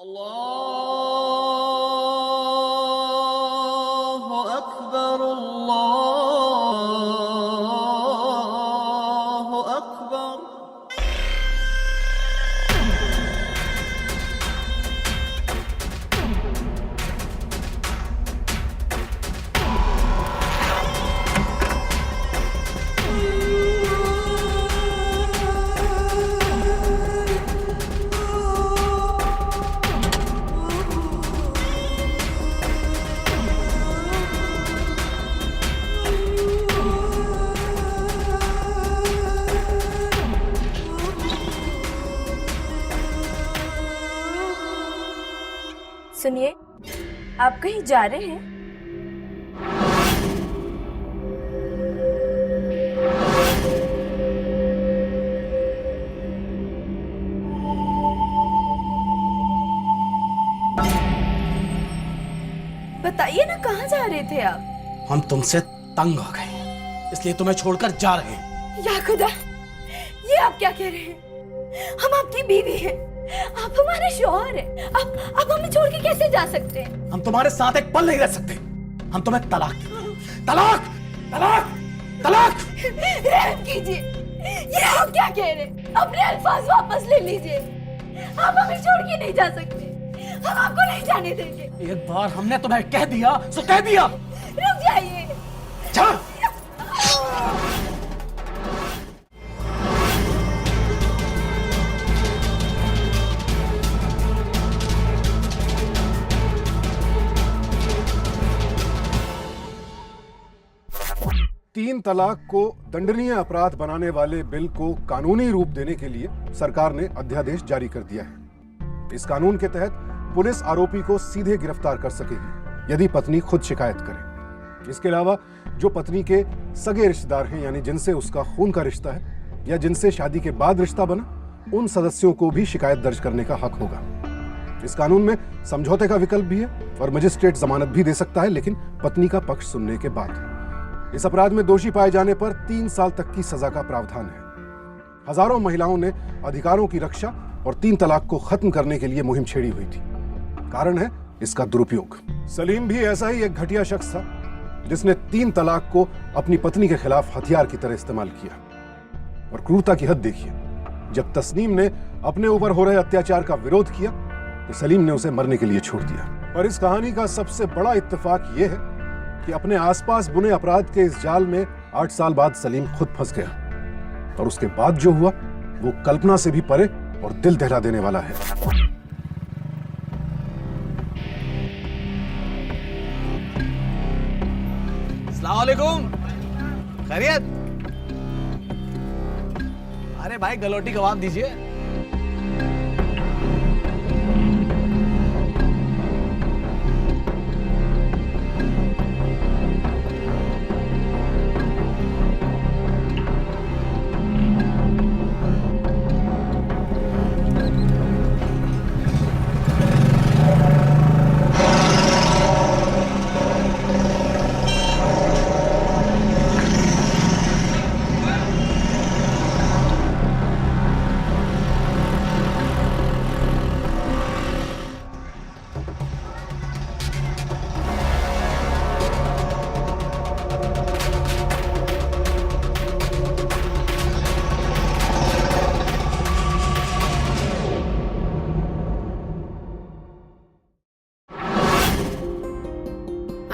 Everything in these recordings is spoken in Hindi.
अल्लाहु अकबर, अल्लाहु अकबर। सुनिए, आप कहीं जा रहे हैं? बताइए ना, कहाँ जा रहे थे आप? हम तुमसे तंग आ गए, इसलिए तुम्हें छोड़कर जा रहे हैं। या खुदा, ये आप क्या कह रहे हैं? हम आपकी बीवी हैं, आप हमारे शौहर हैं। आप हमें छोड़ के कैसे जा सकते हैं? हम तुम्हारे साथ एक पल नहीं रह सकते। हम तुम्हें तलाक देंगे। तलाक, तलाक, तलाक। रहम कीजिए, ये आप क्या कह रहे हैं? अपने अल्फाज वापस ले लीजिए। आप हमें छोड़ के नहीं जा सकते, हम आपको नहीं जाने देंगे। एक बार हमने तुम्हें कह दिया सो कह दिया। रुक जाइए। जा। 3 तलाक को दंडनीय अपराध बनाने वाले बिल को कानूनी रूप देने के लिए सरकार ने अध्यादेश जारी कर दिया है। इस कानून के तहत पुलिस आरोपी को सीधे गिरफ्तार कर सकेगी यदि पत्नी खुद शिकायत करे। इसके अलावा जो पत्नी के सगे रिश्तेदार हैं, यानी जिनसे उसका खून का रिश्ता है या जिनसे शादी के बाद रिश्ता बना, उन सदस्यों को भी शिकायत दर्ज करने का हक होगा। इस कानून में समझौते का विकल्प भी है और मजिस्ट्रेट जमानत भी दे सकता है, लेकिन पत्नी का पक्ष सुनने के बाद। इस अपराध में दोषी पाए जाने पर 3 साल तक की सजा का प्रावधान है। हजारों महिलाओं ने अधिकारों की रक्षा और 3 तलाक को खत्म करने के लिए मुहिम छेड़ी हुई थी। कारण है इसका दुरुपयोग। सलीम भी ऐसा ही एक घटिया शख्स था जिसने 3 तलाक को अपनी पत्नी के खिलाफ हथियार की तरह इस्तेमाल किया। और क्रूरता की हद देखिए, जब तस्नीम ने अपने ऊपर हो रहे अत्याचार का विरोध किया तो सलीम ने उसे मरने के लिए छोड़ दिया। पर इस कहानी का सबसे बड़ा इत्तेफाक यह है कि अपने आसपास बुने अपराध के इस जाल में 8 साल बाद सलीम खुद फंस गया। और उसके बाद जो हुआ वो कल्पना से भी परे और दिल दहला देने वाला है। अस्सलाम वालेकुम। खैरियत? अरे भाई, गलोटी कबाब दीजिए।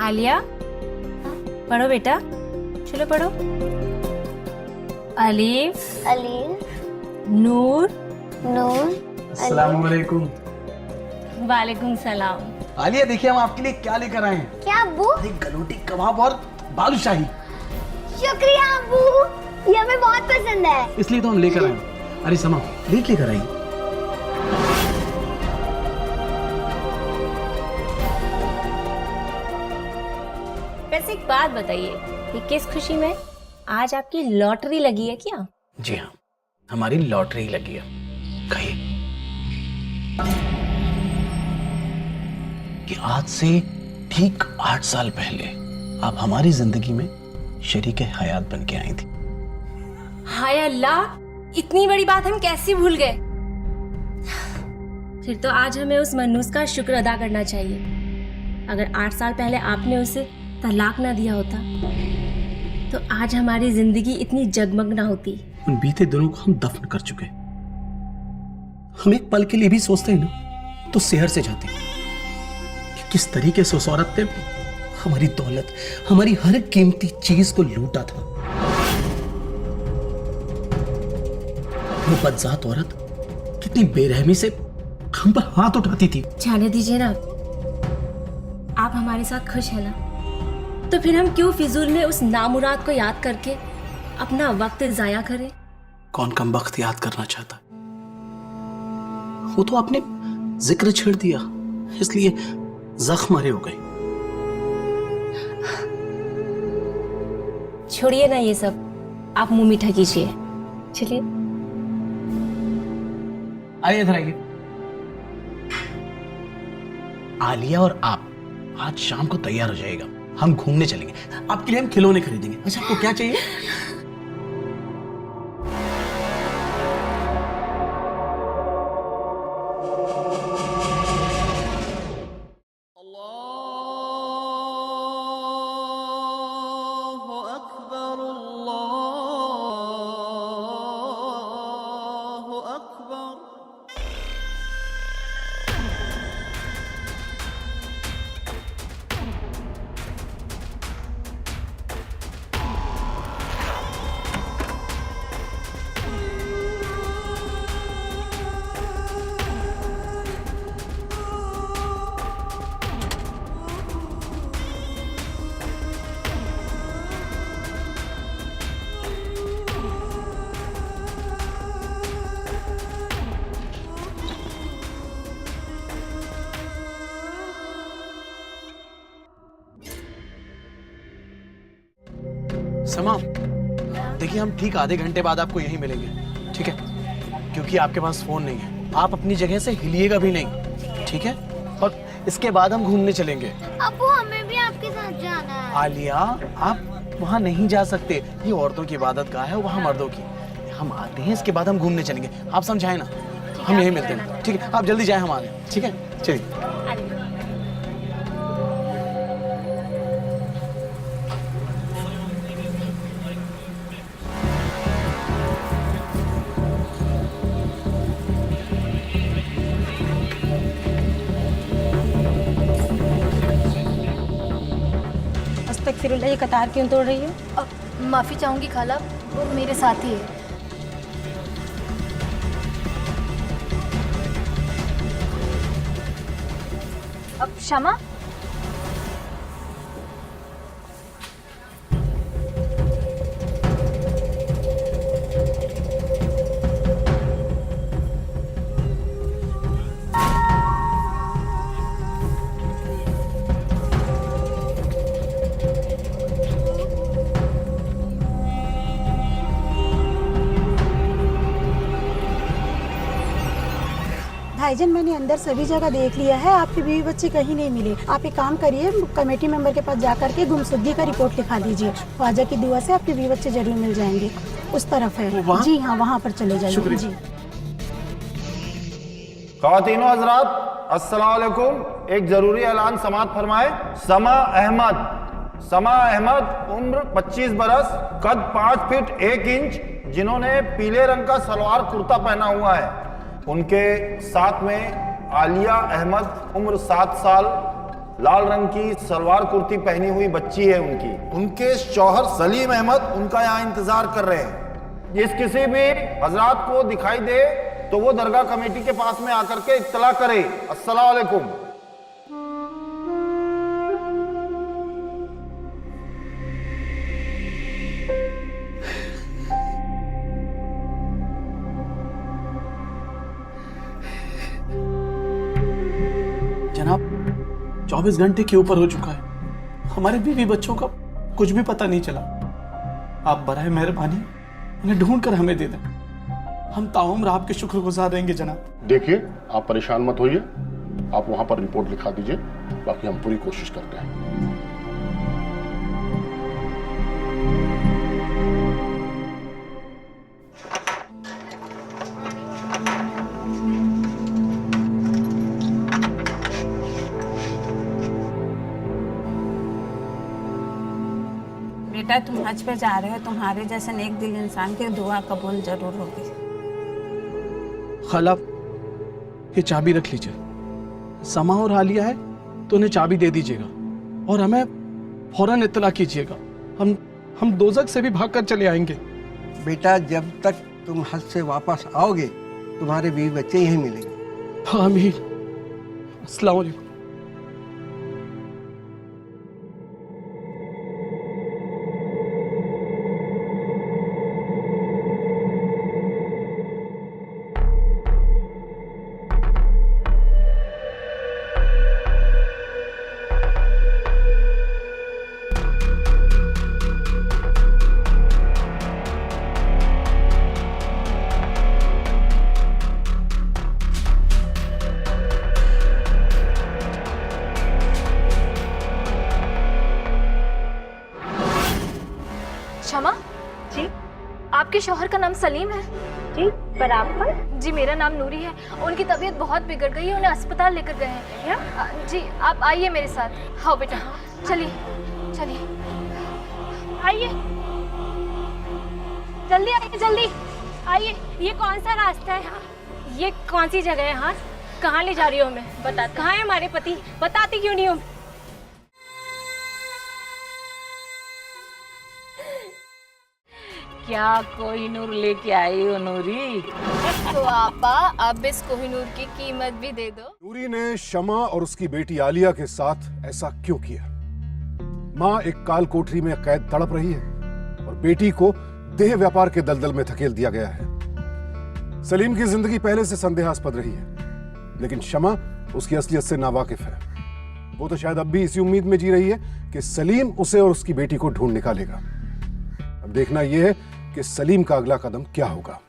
आलिया, पढ़ो बेटा, चलो पढ़ो। अलीफ, अलीफ, नूर, नूर, अस्सलाम वालेकुम। वालेकुम सलाम। आलिया, देखिए हम आपके लिए क्या लेकर आए हैं। क्या अब्बू? एक गलोटी कबाब और बालूशाही। शुक्रिया अब्बू, ये हमें बहुत पसंद है। इसलिए तो हम लेकर आए हैं। अरे समा, लेकर आई। वैसे एक बात बताइए कि किस खुशी में आज आपकी लॉटरी लगी है क्या? जी हाँ, हमारी लॉटरी लगी है। कहिए कि आज से ठीक 8 साल पहले आप हमारी जिंदगी में शरीके हयात बन के आई थी। हाय अल्लाह, इतनी बड़ी बात हम कैसे भूल गए। फिर तो आज हमें उस मनूस का शुक्र अदा करना चाहिए। अगर 8 साल पहले आपने उसे तलाक ना दिया होता तो आज हमारी जिंदगी इतनी जगमग ना होती। उन बीते दिनों को हम दफन कर चुके। हम एक पल के लिए भी सोचते हैं ना तो शहर से जाते कि किस तरीके से उस औरत ने हमारी दौलत, हमारी हर कीमती चीज को लूटा था। वो बदजात औरत कितनी बेरहमी से हम पर हाथ उठाती थी। जाने दीजिए ना, आप हमारे साथ खुश है ना, तो फिर हम क्यों फिजूल में उस नामुराद को याद करके अपना वक्त जाया करें। कौन कम वक्त याद करना चाहता है? वो तो आपने जिक्र छेड़ दिया, इसलिए जख्म मरे हो गए। छोड़िए ना ये सब, आप मुंह मीठा कीजिए। चलिए आइए, इधर आइए। आलिया और आप आज शाम को तैयार हो जाएगा, हम घूमने चलेंगे। आपके लिए हम खिलौने खरीदेंगे। अच्छा, आपको क्या चाहिए? अल्लाहु अकबर, अल्लाहु अकबर। समा, देखिए हम ठीक आधे घंटे बाद आपको यहीं मिलेंगे, ठीक है? क्योंकि आपके पास फोन नहीं है, आप अपनी जगह से हिलिएगा भी नहीं, ठीक है? और इसके बाद हम घूमने चलेंगे। अबू हमें भी आपके साथ जाना है। आलिया, आप वहाँ नहीं जा सकते, ये औरतों की इबादत गाह है, वहाँ मर्दों की। हम आते हैं, इसके बाद हम घूमने चलेंगे। आप समझाए ना, हम यहीं मिलते हैं, ठीक है? आप जल्दी जाए, हम आ रहे हैं, ठीक है? चलिए। अस्तगफिरुल्लाह, ये कतार क्यों तोड़ रही हो? माफ़ी चाहूँगी खाला, वो मेरे साथी है। अब शमा, भाईजान मैंने अंदर सभी जगह देख लिया है, आपके बीवी बच्चे कहीं नहीं मिले। आप एक काम करिए, कमेटी मेंबर के पास जाकर के गुमशुदगी का रिपोर्ट लिखा दीजिए। ख्वाजा की दुआ से आपके बीवी बच्चे जरूर मिल जाएंगे। उस तरफ है जी, हाँ वहाँ पर चले जाइए जी। ख़वातीनो हज़रात, अस्सलाम वालेकुम। एक जरूरी ऐलान समाअत फरमाए। समा अहमद उम्र 25 बरस, कद 5 फीट 1 इंच, जिन्होंने पीले रंग का सलवार कुर्ता पहना हुआ है। उनके साथ में आलिया अहमद उम्र 7 साल, लाल रंग की सलवार कुर्ती पहनी हुई बच्ची है उनकी। उनके शौहर सलीम अहमद उनका यहाँ इंतजार कर रहे हैं। जिस किसी भी हजरात को दिखाई दे तो वो दरगाह कमेटी के पास में आकर के इत्तला करे। अस्सलाम वालेकुम। जनाब, 24 घंटे के ऊपर हो चुका है, हमारे बीवी बच्चों का कुछ भी पता नहीं चला। आप बराए मेहरबानी उन्हें ढूंढ कर हमें दे दें, हम ताउम्र आपके शुक्रगुजार रहेंगे जनाब। देखिए, आप परेशान मत होइए, आप वहां पर रिपोर्ट लिखा दीजिए, बाकी हम पूरी कोशिश करते हैं। बेटा तुम हज पे जा रहे हो, तुम्हारे जैसे नेक दिल इंसान की दुआ कबूल जरूर होगी। खाला, ये चाबी रख लीजिए। समा और आलिया है तो उन्हें चाबी दे दीजिएगा और हमें फौरन इत्तला कीजिएगा। हम दोजख से भी भागकर चले आएंगे। बेटा जब तक तुम हज से वापस आओगे तुम्हारे बीवी बच्चे यहीं मिलेंगे। आमीन। अस्सलाम वालेकुम। क्षमा जी, आपके शौहर का नाम सलीम है जी, पर आपका? जी मेरा नाम नूरी है। उनकी तबीयत बहुत बिगड़ गई है, उन्हें अस्पताल लेकर गए हैं। जी आप आइए मेरे साथ। हाँ बेटा चलिए चलिए आइए, जल्दी आइए, जल्दी आइए। ये कौन सा रास्ता है? ये कौन सी जगह है? हाँ, कहाँ ले जा रही हो हमें? बता, कहाँ है हमारे पति? बताती क्यों नहीं हो? क्या कोहिनूर लेके आई हो नूरी? तो आपा अब इस कोहिनूर की कीमत भी दे दो। नूरी ने शमा और उसकी बेटी आलिया के साथ ऐसा क्यों किया? माँ एक काल कोठरी में कैद तड़प रही है और बेटी को देह व्यापार के दलदल में धकेल दिया गया है। सलीम की जिंदगी पहले से संदेहास्पद रही है, लेकिन शमा उसकी असलियत से नावाकिफ है। वो तो शायद अब भी इसी उम्मीद में जी रही है कि सलीम उसे और उसकी बेटी को ढूंढ निकालेगा। अब देखना यह है कि सलीम का अगला कदम क्या होगा।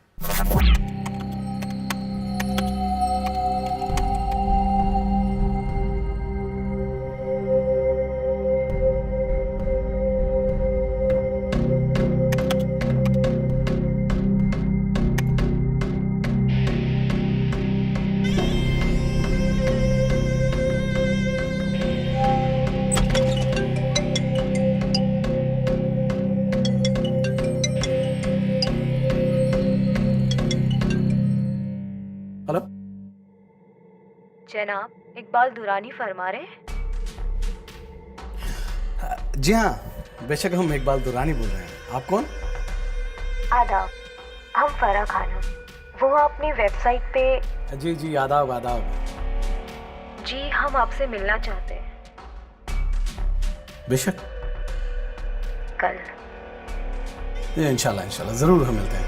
हेलो जनाब, इकबाल दुरानी फरमा रहे हैं? जी हाँ, बेशक हम इकबाल दुरानी बोल रहे हैं। आप कौन? आदाब, हम फरा खानम। वो अपनी वेबसाइट पे। जी जी, आदाब आदाब। जी हम आपसे मिलना चाहते हैं। बेशक। कल? इंशाल्लाह इंशाल्लाह जरूर हम मिलते हैं।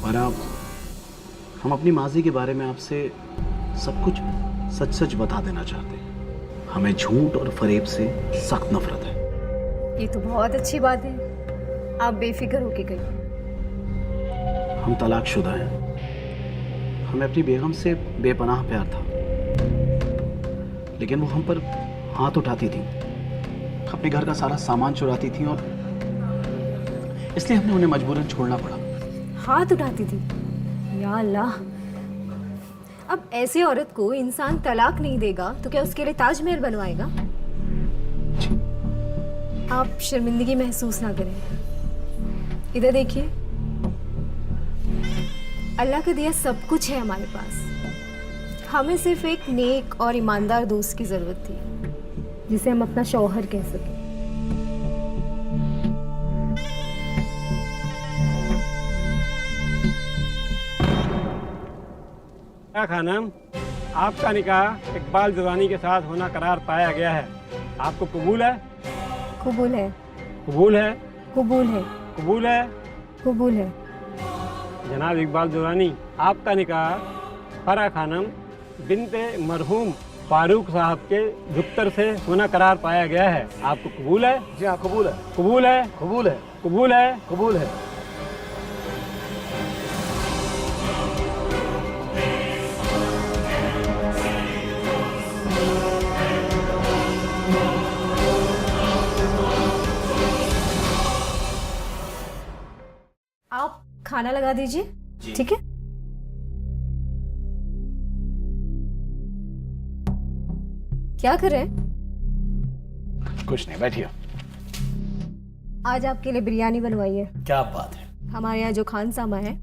और आप, हम अपनी माजी के बारे में आपसे सब कुछ सच सच बता देना चाहते हैं। हमें झूठ और फरेब से सख्त नफरत है। ये तो बहुत अच्छी बात है, आप बेफिक्र होके गए। हम तलाकशुदा हैं। हमें अपनी बेगम से बेपनाह प्यार था, लेकिन वो हम पर हाथ उठाती थी, अपने घर का सारा सामान चुराती थी और इसलिए हमने उन्हें मजबूरन छोड़ना पड़ा। हाथ उठाती थी? या अल्लाह, अब ऐसी औरत को इंसान तलाक नहीं देगा तो क्या उसके लिए ताजमहल बनवाएगा? आप शर्मिंदगी महसूस ना करें। इधर देखिए, अल्लाह का दिया सब कुछ है हमारे पास। हमें सिर्फ एक नेक और ईमानदार दोस्त की जरूरत थी जिसे हम अपना शौहर कह सकें। खानम, आपका निकाह इकबाल दुरानी के साथ होना करार पाया गया है। आपको कबूल है? कबूल है। कबूल है? कबूल है। कबूल है? कबूल है। जनाब इकबाल दुरानी, आपका निकाह फरा खानम बिनते मरहूम फारूक साहब के दुख्तर से होना करार पाया गया है। आपको कबूल है? जी हाँ, कबूल है। कबूल है? कबूल है। कबूल है? कबूल है। खाना लगा दीजिए, ठीक है? क्या कर रहे हैं? कुछ नहीं, बैठिए। आज आपके लिए बिरयानी बनवाई है। क्या बात है। हमारे यहाँ जो खानसामा है,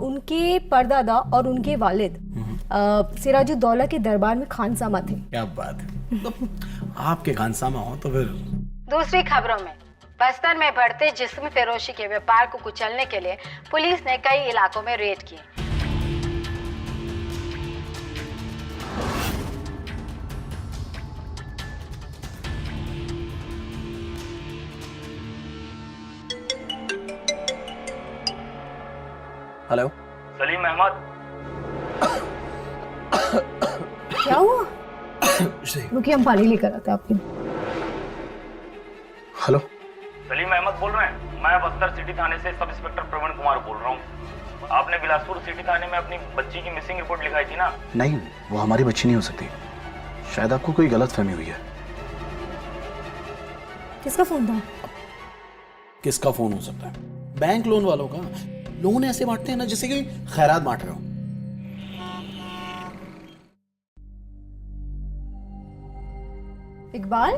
उनके परदादा और उनके वालिद सिराजुद्दौला के दरबार में खानसामा थे। क्या बात है। तो आपके खानसामा हो तो फिर। दूसरी खबरों में, बस्तर में बढ़ते जिस्म फरोशी के व्यापार को कुचलने के लिए पुलिस ने कई इलाकों में रेड की। हेलो, सलीम अहमद। क्या हुआ? रुकिए, हम पानी लेकर आते हैं आपके। हेलो, सलीम अहमद बोल रहे हैं। मैं बस्तर सिटी थाने से सब इंस्पेक्टर प्रवीण कुमार बोल रहा हूँ। आपने बिलासपुर सिटी थाने में अपनी बच्ची की मिसिंग रिपोर्ट लिखाई थी ना? नहीं, वो हमारी बच्ची नहीं हो सकती। शायद आपको कोई गलतफहमी हुई है। किसका फोन था? किसका फोन हो सकता है? बैंक लोन वालों का। लोगों ने ऐसे बांटते हैं ना जैसे कि खैरात बांट रहे हो। इकबाल,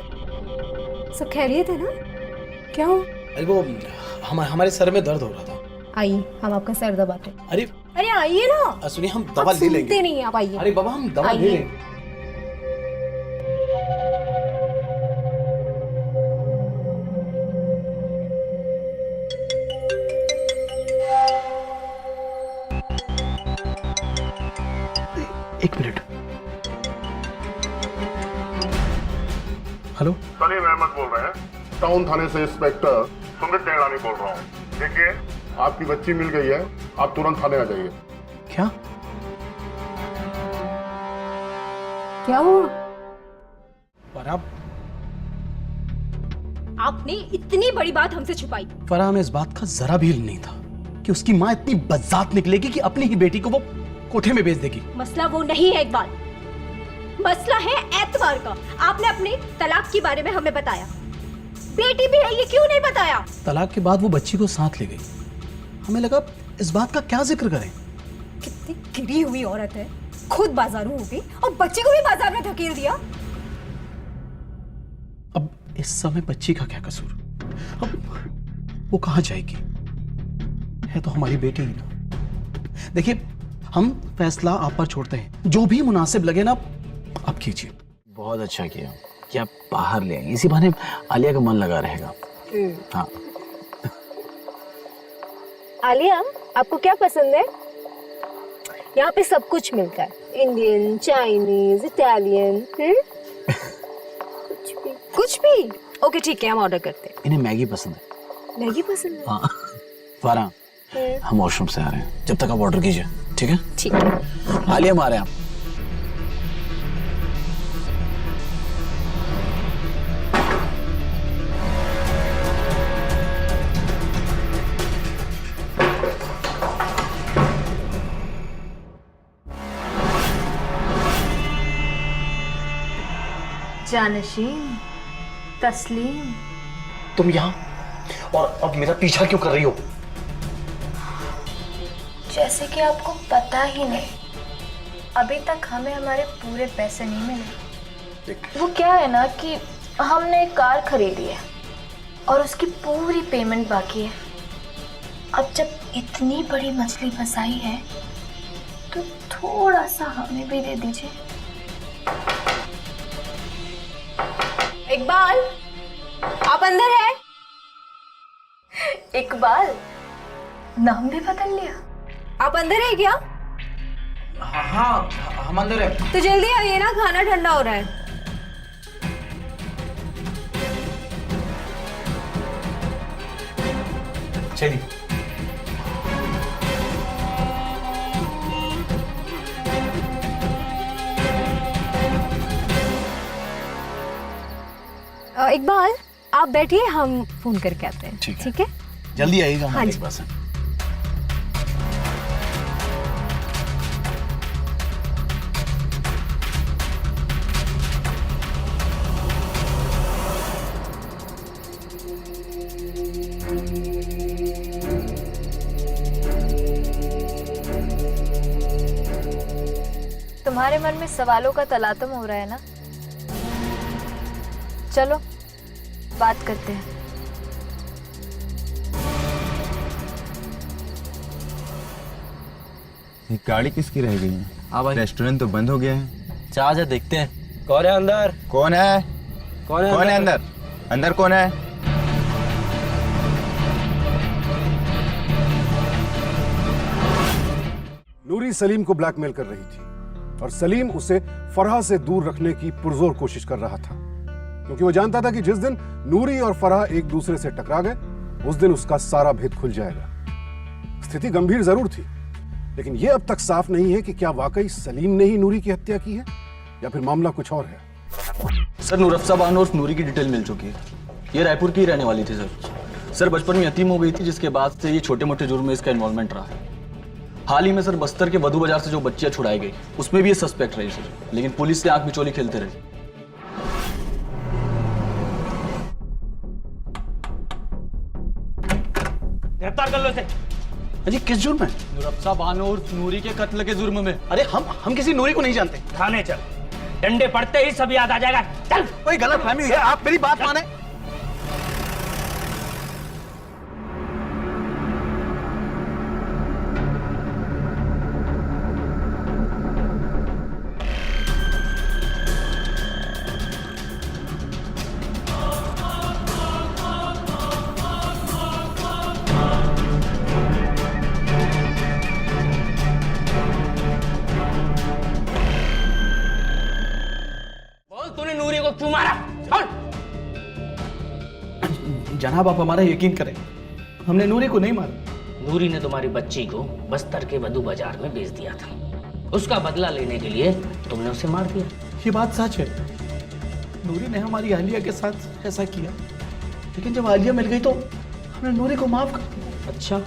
सब खैरियत है ना? क्या हो? अरे वो हमारे सर में दर्द हो रहा था। आइए, हम आपका सर दबाते हैं। अरे आइए ना। सुनिए, हम दवा ले लेंगे। सुनते नहीं, आप आइए। अरे बाबा, हम दवा ले लेंगे। एक मिनट। हेलो, सलीम अहमद बोल रहे हैं। टाउन थाने से इंस्पेक्टर सुमित टेंगानी बोल रहा हूँ। देखिए, आपकी बच्ची मिल गई है, आप तुरंत थाने आ जाइए। क्या? क्या हुआ? फराह, आपने इतनी बड़ी बात हमसे छुपाई। फराह, हमें इस बात का जरा भी इल्म नहीं था कि उसकी माँ इतनी बदजात निकलेगी कि अपनी ही बेटी को वो कोठे में भेज देगी। मसला वो नहीं है इकबाल, मसला है एतबार का। आपने अपने तलाक के बारे में हमें बताया, बेटी भी है ये क्यों नहीं बताया? तलाक के बाद वो बच्ची को साथ ले गई। हमें लगा इस बात का क्या जिक्र करें। कितनी गिरी हुई औरत है, खुद बाजारू हो गई और बच्ची को भी बाजार में धकेल दिया। अब इस समय बच्ची का क्या कसूर? अब वो कहाँ जाएगी? है तो हमारी बेटी ही ना। देखिए, हम फैसला आप पर छोड़ते हैं, जो भी मुनासिब लगे ना आप कीजिए। बहुत अच्छा किया कि आप बाहर ले आए, इसी बहाने आलिया का मन लगा रहेगा। हाँ। आलिया, आपको क्या पसंद है? यहाँ पे सब कुछ मिलता है, इंडियन, चाइनीज, इटालियन। कुछ भी। ओके ठीक है, हम ऑर्डर करते हैं। इन्हें मैगी पसंद है। मैगी पसंद है? हाँ। फराह, हम वॉशरूम से आ रहे हैं, जब तक आप ऑर्डर कीजिए। ठीक है? ठीक है। आलिया, हम आ रहे हैं। आप जानशीन, तस्लीम, तुम यहाँ और अब मेरा पीछा क्यों कर रही हो? जैसे कि आपको पता ही नहीं, अभी तक हमें हमारे पूरे पैसे नहीं मिले। वो क्या है ना कि हमने एक कार खरीदी है और उसकी पूरी पेमेंट बाकी है। अब जब इतनी बड़ी मछली फंसाई है तो थोड़ा सा हमें भी दे दीजिए। इकबाल, आप अंदर है? इकबाल, नाम भी बदल लिया। आप अंदर है क्या? हाँ, हम अंदर है। तो जल्दी आइए ना, खाना ठंडा हो रहा है। चलिए। इकबाल, आप बैठिए, हम फोन करके आते हैं। ठीक है? जल्दी आइएगा। हाँ जी। पास है। तुम्हारे मन में सवालों का तलातम हो रहा है ना? चलो बात करते हैं। ये गाड़ी किसकी रह गई है? हाँ भाई, रेस्टोरेंट तो बंद हो गया है। चार्ज है, देखते हैं। कौन है अंदर? कौन है? कौन है कौन है अंदर? अंदर कौन है? नूरी सलीम को ब्लैकमेल कर रही थी और सलीम उसे फरहा से दूर रखने की पुरजोर कोशिश कर रहा था, क्योंकि वो जानता था कि जिस दिन नूरी और फरहा एक दूसरे से टकरा गए उस दिन उसका सारा भेद खुल जाएगा। स्थिति गंभीर जरूर थी, लेकिन यह अब तक साफ नहीं है कि क्या वाकई सलीम ने ही नूरी की हत्या की है या फिर मामला कुछ और है। सर, नूरफ्सा बानो और नूरी की डिटेल मिल चुकी है। ये रायपुर की रहने वाली थी सर बचपन में यतीम हो गई थी, जिसके बाद से ये छोटे मोटे जुर्म में इसका इन्वॉल्वमेंट रहा है। हाल ही में सर बस्तर के वधू बाजार से जो बच्चियां छुड़ाई गई उसमें भी ये सस्पेक्ट रही सर, लेकिन पुलिस से आंख मिचौली खेलते रही। गिरफ्तार कर लो इसे। अजी किस जुर्म में? नूरफ्सा बानो और नूरी के कत्ल के जुर्म में। अरे हम किसी नूरी को नहीं जानते। थाने चल, डंडे पड़ते ही सब याद आ जाएगा। चल। कोई गलतफहमी हुई है, आप मेरी बात माने। क्यों मारा? जनाब आप हमारा यकीन करें, हमने नूरी को नहीं मारा। नूरी ने तुम्हारी बच्ची को बस्तर के वधू बाजार में बेच दिया था। उसका बदला लेने के लिए तुमने उसे मार दिया। ये बात सच है, नूरी ने हमारी आलिया के साथ ऐसा किया, लेकिन जब आलिया मिल गई तो हमने नूरी को माफ कर दिया। अच्छा,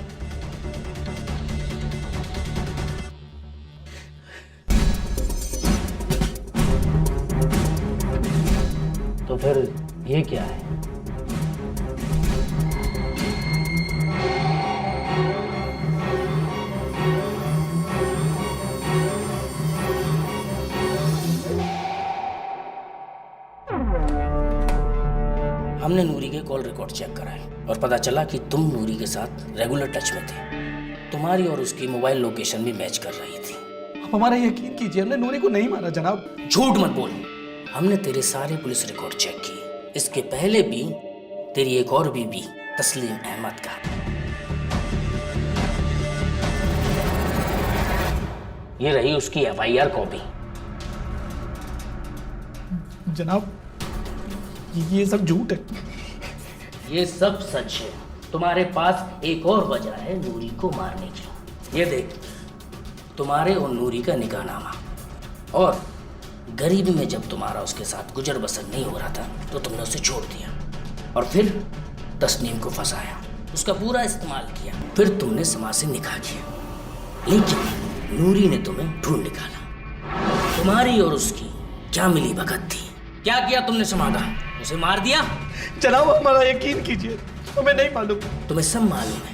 तो फिर ये क्या है? हमने नूरी के कॉल रिकॉर्ड चेक कराए और पता चला कि तुम नूरी के साथ रेगुलर टच में थे। तुम्हारी और उसकी मोबाइल लोकेशन भी मैच कर रही थी। आप हमारा यकीन कीजिए, हमने नूरी को नहीं मारा जनाब। झूठ मत बोल। हमने तेरे सारे पुलिस रिकॉर्ड चेक किए। इसके पहले भी तेरी एक और बीवी तस्लीम अहमद का। ये रही उसकी FIR कॉपी। जनाब ये सब झूठ है। ये सब सच है। तुम्हारे पास एक और वजह है नूरी को मारने की। ये देख, तुम्हारे और नूरी का निकाहनामा। और गरीबी में जब तुम्हारा उसके साथ गुजर बसर नहीं हो रहा था तो तुमने उसे छोड़ दिया और फिर तस्नीम को फंसाया, उसका पूरा इस्तेमाल किया, फिर तुमने समाज से निकाह किया। लेकिन नूरी ने तुम्हें ढूंढ निकाला। तुम्हारी और उसकी क्या मिली भगत थी? क्या किया तुमने समाधा? उसे मार दिया? जनाब हमारा यकीन कीजिए, हमें नहीं मालूम। तुम्हें सब मालूम है।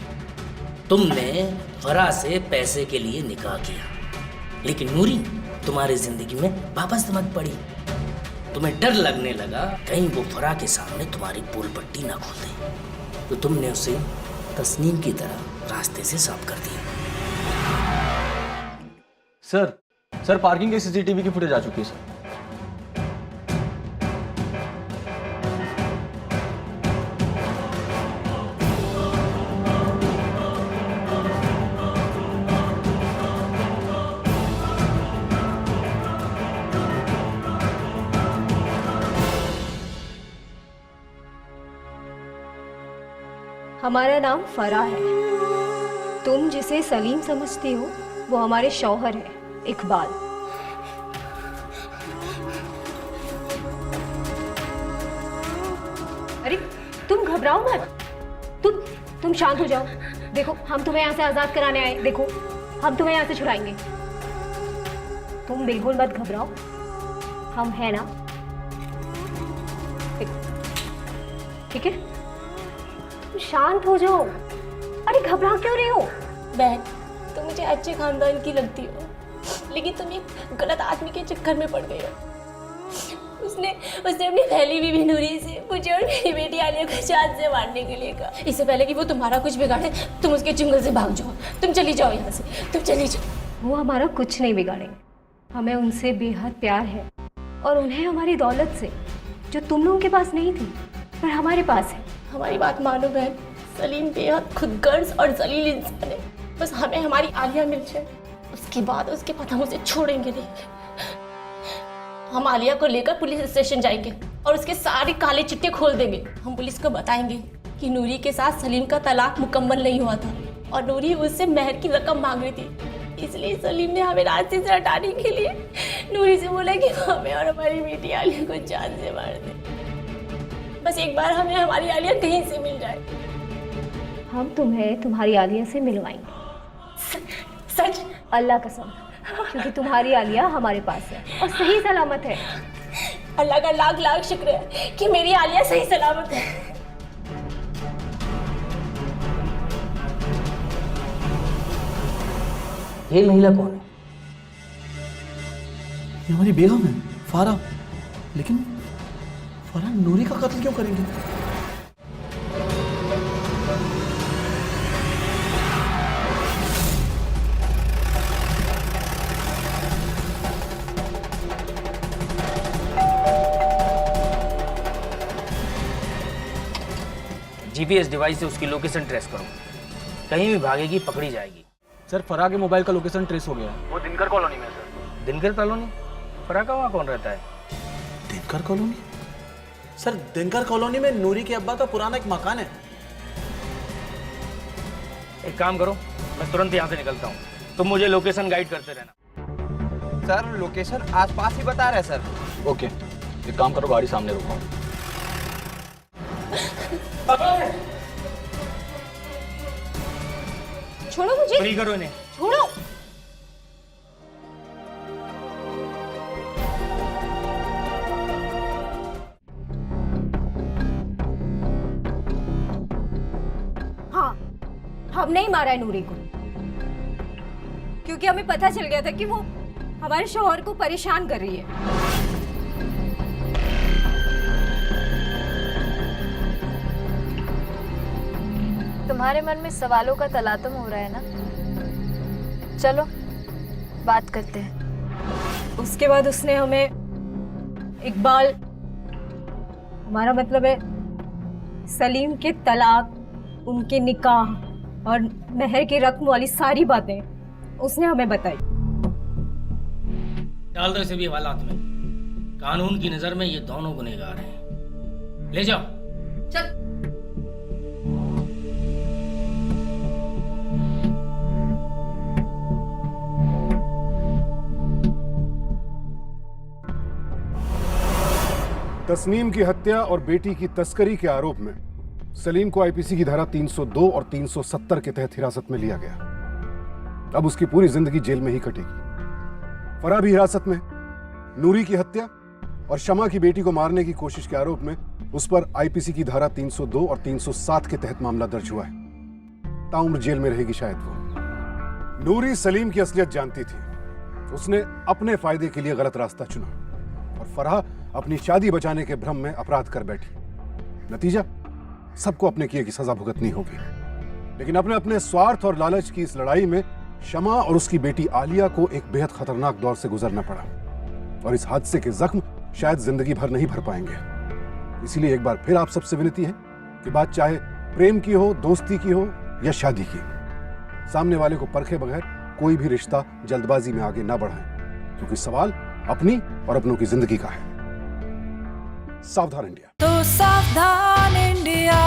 तुमने फराह से पैसे के लिए निकाह किया, लेकिन नूरी तुम्हारी जिंदगी में वापस दमक पड़ी। तुम्हें डर लगने लगा कहीं वो फराह के सामने तुम्हारी पोल पट्टी ना खोल दे, तो तुमने उसे तस्नीम की तरह रास्ते से साफ कर दिया। सर पार्किंग के CCTV की फुटेज आ चुकी है सर। हमारा नाम फराह है। तुम जिसे सलीम समझती हो वो हमारे शौहर है इकबाल। अरे तुम घबराओ मत, तुम शांत हो जाओ। देखो हम तुम्हें यहाँ से आजाद कराने आए। देखो हम तुम्हें यहाँ से छुड़ाएंगे। तुम बिल्कुल मत घबराओ, हम हैं ना। ठीक है, शांत हो जाओ। अरे घबरा क्यों रही हो? बहन तुम मुझे अच्छे खानदान की लगती हो, लेकिन तुम एक गलत आदमी के चक्कर में पड़ गई हो। उसने अपनी पहली बीवी नूरी से मुझे और मेरी बेटी आलिया को जान से मारने के लिए कहा। इससे पहले कि वो तुम्हारा कुछ बिगाड़े, तुम उसके चुंगल से भाग जाओ। तुम चली जाओ यहाँ से, तुम चली जाओ। वो हमारा कुछ नहीं बिगाड़ेंगे। हमें उनसे बेहद प्यार है और उन्हें हमारी दौलत से, जो तुम लोगों के पास नहीं थी पर हमारे पास है। हमारी बात मानो बहन, सलीम बेहद खुदगर्ज और जलील इंसान है। बस हमें हमारी आलिया मिल जाए, उसके बाद हम उसे छोड़ेंगे नहीं। हम आलिया को लेकर पुलिस स्टेशन जाएंगे और उसके सारे काले चिट्टे खोल देंगे। हम पुलिस को बताएंगे कि नूरी के साथ सलीम का तलाक मुकम्मल नहीं हुआ था और नूरी उससे मेहर की रकम मांग रही थी। इसलिए सलीम ने हमें रास्ते से हटाने के लिए नूरी से बोला कि हमें और हमारी बेटी आलिया को जान से मार दे। बस एक बार हमें हमारी आलिया कहीं से मिल जाए। हम तुम्हें तुम्हारी आलिया से मिलवाएंगे। सच? अल्लाह कसम, क्योंकि तुम्हारी आलिया हमारे पास है और सही सलामत है। अल्लाह का लाख लाख शुक्र है कि मेरी आलिया सही सलामत है। ये महिला कौन है? ये हमारी बेगम है, फारा। लेकिन फारा नूरी का कत्ल क्यों करेंगे? जीपीएस डिवाइस से उसकी लोकेशन ट्रेस करो, कहीं भी भागेगी पकड़ी जाएगी। सर फराह के मोबाइल का लोकेशन ट्रेस हो गया है। वो दिनकर कॉलोनी में है सर। दिनकर कॉलोनी? फराह का वहाँ कौन रहता है? Dinkar colony? Sir Dinkar colony में नूरी के अब्बा का पुराना एक मकान है। एक काम करो, मैं तुरंत यहाँ से निकलता हूँ, तुम मुझे लोकेशन गाइड करते रहना। सर लोकेशन आसपास ही बता रहे हैं सर। ओके, एक काम करो, गाड़ी सामने रुको। छोड़ो मुझे। फ्री करो इन्हें। छोड़ो। हाँ, हम नहीं मारा है नूरी को, क्योंकि हमें पता चल गया था कि वो हमारे शौहर को परेशान कर रही है। तुम्हारे मन में सवालों का तलातम हो रहा है ना? चलो बात करते हैं। उसके बाद उसने हमें इकबाल, हमारा मतलब है सलीम के तलाक, उनके निकाह और मेहर की रकम वाली सारी बातें उसने हमें बताई। डाल दो इसे भी हवालात में। कानून की नजर में ये दोनों गुनहगार हैं। ले जाओ। चल। तस्नीम की हत्या और बेटी की तस्करी के आरोप में सलीम को आईपीसी की धारा 302 और 370 के तहत हिरासत में लिया गया। अब उसकी पूरी जिंदगी जेल में ही कटेगी। फराह भी हिरासत में। नूरी की हत्या और शमा की बेटी को मारने की कोशिश के आरोप में उस पर आईपीसी की धारा 302 और 307 के तहत मामला दर्ज हुआ है। ताउम्र जेल में रहेगी शायद वो। नूरी सलीम की असलियत जानती थी। उसने अपने फायदे के लिए गलत रास्ता चुना और फराह अपनी शादी बचाने के भ्रम में अपराध कर बैठी। नतीजा, सबको अपने किए की सजा भुगतनी होगी। लेकिन अपने अपने स्वार्थ और लालच की इस लड़ाई में शमा और उसकी बेटी आलिया को एक बेहद खतरनाक दौर से गुजरना पड़ा और इस हादसे के जख्म शायद जिंदगी भर नहीं भर पाएंगे। इसीलिए एक बार फिर आप सबसे विनती है कि बात चाहे प्रेम की हो, दोस्ती की हो या शादी की, सामने वाले को परखे बगैर कोई भी रिश्ता जल्दबाजी में आगे ना बढ़ाएं, क्योंकि सवाल अपनी और अपनों की जिंदगी का है। सावधान इंडिया। तो सावधान इंडिया।